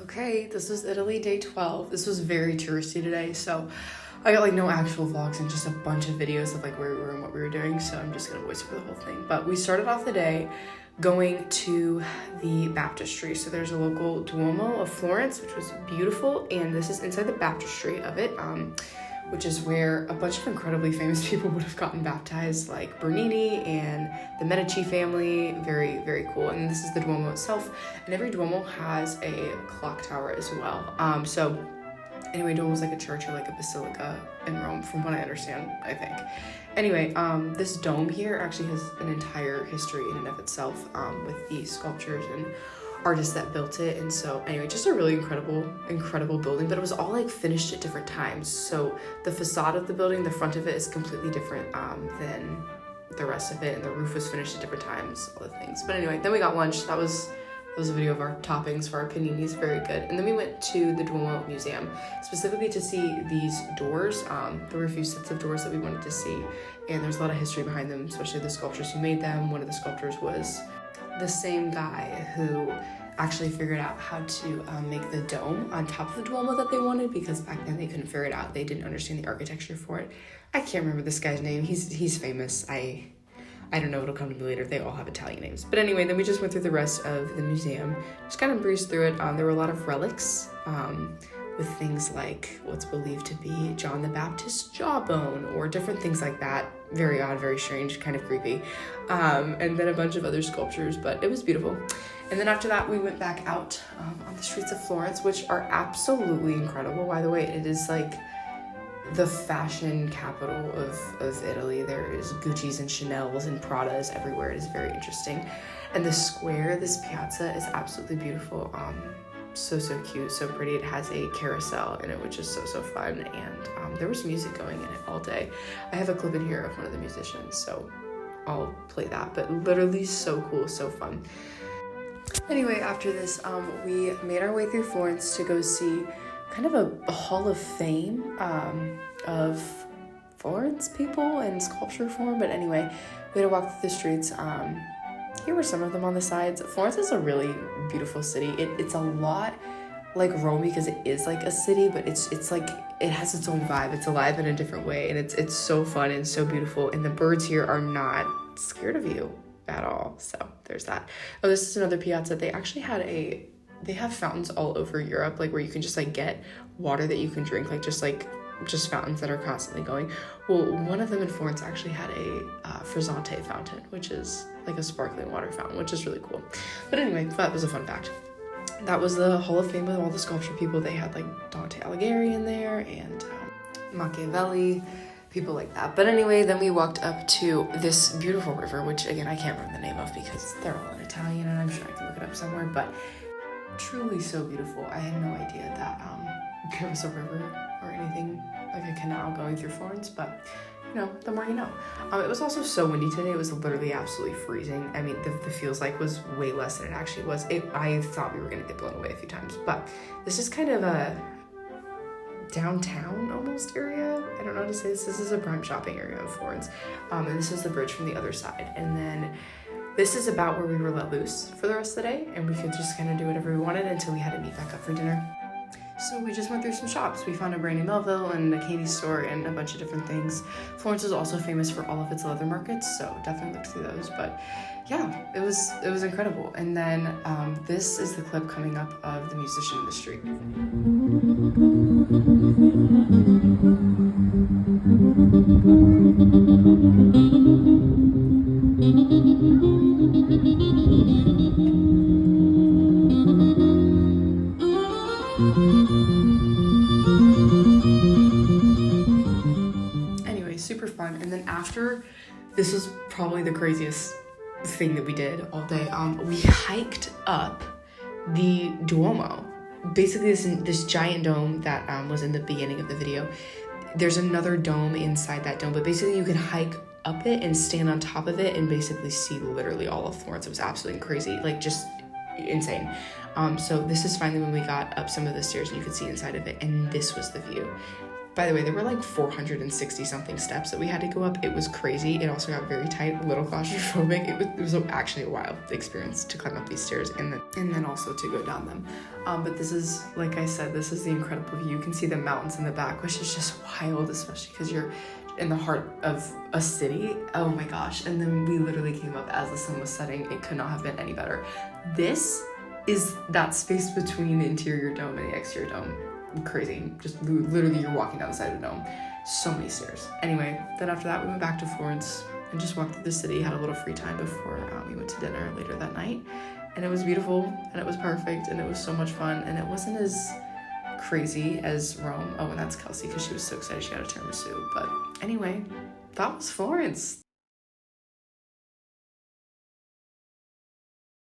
Okay, this was Italy day 12. This was very touristy today, so I got like no actual vlogs and just a bunch of videos of like where we were and what we were doing, so I'm just gonna voice over the whole thing. But we started off the day going to the baptistry. So there's a local Duomo of Florence, which was beautiful, and this is inside the baptistry of it, which is where a bunch of incredibly famous people would have gotten baptized, like Bernini and the Medici family. Very, very cool. And this is the Duomo itself. And every Duomo has a clock tower as well. So anyway, Duomo is like a church or like a basilica in Rome, from what I understand, I think. Anyway, this dome here actually has an entire history in and of itself, with the sculptures and artists that built it. And so anyway, just a really incredible building, but it was all like finished at different times. So the facade of the building, the front of it is completely different than the rest of it, and the roof was finished at different times, all the things. But anyway, then we got lunch. That was a video of our toppings for our paninis, very good. And then we went to the Duomo Museum, specifically to see these doors. There were a few sets of doors that we wanted to see, and there's a lot of history behind them, especially the sculptors who made them. One of the sculptors was the same guy who actually figured out how to make the dome on top of the Duomo that they wanted, because back then they couldn't figure it out. They didn't understand the architecture for it. I can't remember this guy's name. He's famous. I don't know, it'll come to me later. They all have Italian names. But anyway, then we just went through the rest of the museum. Just kind of breezed through it. There were a lot of relics with things like what's believed to be John the Baptist's jawbone or different things like that. Very odd, very strange, kind of creepy. And then a bunch of other sculptures, but it was beautiful. And then after that, we went back out on the streets of Florence, which are absolutely incredible. By the way, it is like the fashion capital of Italy. There is Gucci's and Chanel's and Prada's everywhere. It is very interesting. And the square, this piazza, is absolutely beautiful. So cute, so pretty. It has a carousel in it, which is so fun. And there was music going in it all day. I have a clip in here of one of the musicians, so I'll play that. But literally so cool, so fun. Anyway, after this, we made our way through Florence to go see kind of a hall of fame of Florence people in sculpture form. But anyway, we had to walk through the streets. Here were some of them on the sides. Florence is a really beautiful city. It's a lot like Rome because it is like a city, but it's like it has its own vibe. It's alive in a different way, and it's so fun and so beautiful. And the birds here are not scared of you at all. So there's that. Oh, this is another piazza. They actually had they have fountains all over Europe, like where you can just like get water that you can drink, just fountains that are constantly going. Well, one of them in Florence actually had a frizzante fountain, which is like a sparkling water fountain, which is really cool. But anyway, that was a fun fact. That was the Hall of Fame with all the sculpture people. They had like Dante Alighieri in there and Machiavelli, people like that. But anyway, then we walked up to this beautiful river, which again, I can't remember the name of because they're all in Italian and I'm sure I can look it up somewhere, but truly so beautiful. I had no idea that there was a river or anything like a canal going through Florence, but you know, the more you know. It was also so windy today. It was literally absolutely freezing. I mean, the feels like was way less than it actually was. I thought we were gonna get blown away a few times, but this is kind of a downtown almost area. I don't know how to say this. This is a prime shopping area of Florence. And this is the bridge from the other side. And then this is about where we were let loose for the rest of the day, and we could just kind of do whatever we wanted until we had to meet back up for dinner. So we just went through some shops. We found a brand new Melville and a candy store and a bunch of different things. Florence is also famous for all of its leather markets, so definitely looked through those. But yeah, it was incredible. And then this is the clip coming up of the musician in the street. Anyway, super fun. And then after, this was probably the craziest thing that we did all day. We hiked up the Duomo. Basically this giant dome that was in the beginning of the video. There's another dome inside that dome, but basically you can hike up it and stand on top of it and basically see literally all of Florence. It was absolutely crazy, like just insane. So this is finally when we got up some of the stairs and you could see inside of it, and this was the view. By the way, there were like 460 something steps that we had to go up. It was crazy. It also got very tight, a little claustrophobic. It was actually a wild experience to climb up these stairs and then also to go down them. But this is, like I said, this is the incredible view. You can see the mountains in the back, which is just wild, especially because you're in the heart of a city. Oh my gosh. And then we literally came up as the sun was setting. It could not have been any better. This is that space between the interior dome and the exterior dome. Crazy. Just literally you're walking down the side of the dome. So many stairs. Anyway, then after that we went back to Florence and just walked through the city, had a little free time before we went to dinner later that night. And it was beautiful and it was perfect and it was so much fun and it wasn't as crazy as Rome. Oh, and that's Kelsey because she was so excited she got a tiramisu. But anyway, that was Florence.